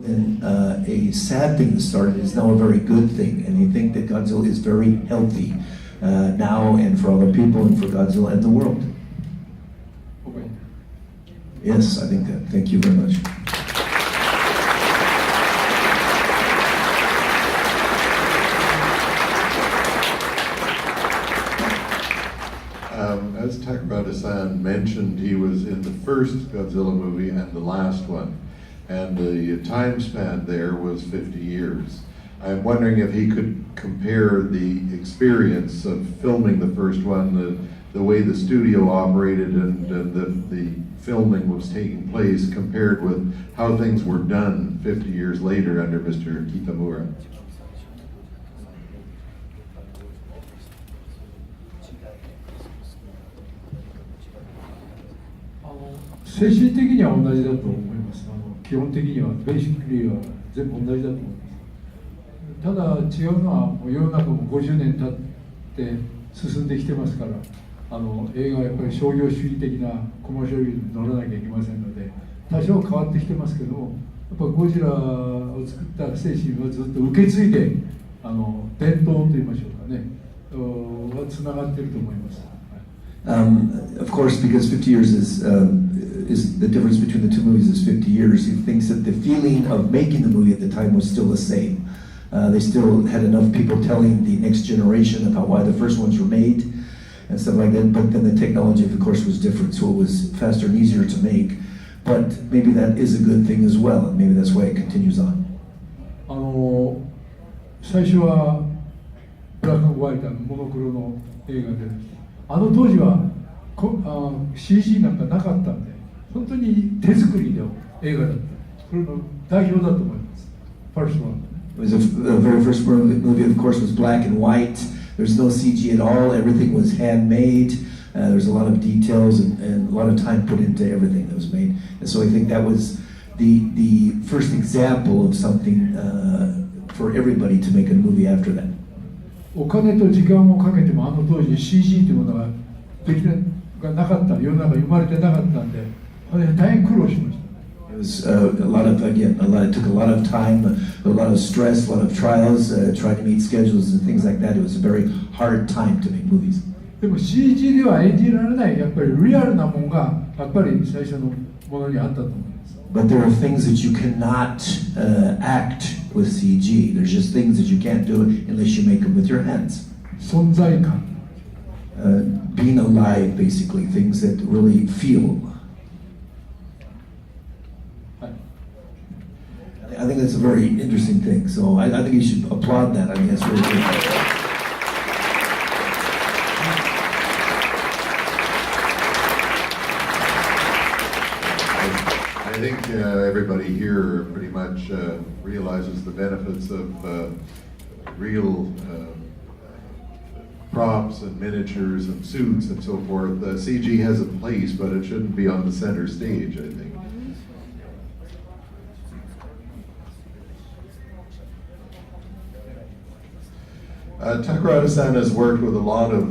And a sad thing that started is now a very good thing, and I think that Godzilla is very healthy now and for other people and for Godzilla and the world. Okay. Yes, I think that. Thank you very much. As Takarada-san mentioned, he was in the first Godzilla movie and the last one, and the time span there was 50 years. I'm wondering if he could compare the experience of filming the first one, the way the studio operated and the filming was taking place, compared with how things were done 50 years later under Mr. Kitamura. 精神的には同じだと思います。基本的にはベーシックリーは全部同じだと思います。ただ違うのはもう世の中も50年経って進んできてますから、映画はやっぱり商業主義的なコマーシャルに乗らなきゃいけませんので、多少変わってきてますけども、やっぱゴジラを作った精神はずっと受け継いで、伝統といいましょうかね、はつながっていると思います。Of course, because 50 years is the difference between the two movies is 50 years. He thinks that the feeling of making the movie at the time was still the same. They still had enough people telling the next generation about why the first ones were made and stuff like that. But then the technology, of course, was different, so it was faster and easier to make. But maybe that is a good thing as well, and maybe that's why it continues on. 最初はブラック&ホワイトのモノクロの映画で。当時はCG なんかなかったんで、本当に手作りの映画だった。これの代表だと思います。First one. It was the very first movie, of course, was black and white. There's no CG at all. Everything was handmade. There's a lot of details and a lot of time put into everything that was made. And so I think that was the first example of something for everybody to make a movie after that. お金と時間をかけても当時 CG というものがなかった、世の中に生まれてなかったんで、大変苦労しました。It was a lot of it took a lot of time, a lot of stress, a lot of trials, trying to meet schedules and things like that. It was a very hard time to make movies. でも CG では演じられない、やっぱりリアルなものがやっぱり最初のものにあったと思います。But there are things that you cannot act with CG. There's just things that you can't do unless you make them with your hands. 存在感。Being alive, basically, things that really feel. I think that's a very interesting thing. So I think you should applaud that. I think that's really good. I think everybody here pretty much realizes the benefits of real props and miniatures and suits and so forth. CG has a place, but it shouldn't be on the center stage, I think. Takarada-san has worked with a lot of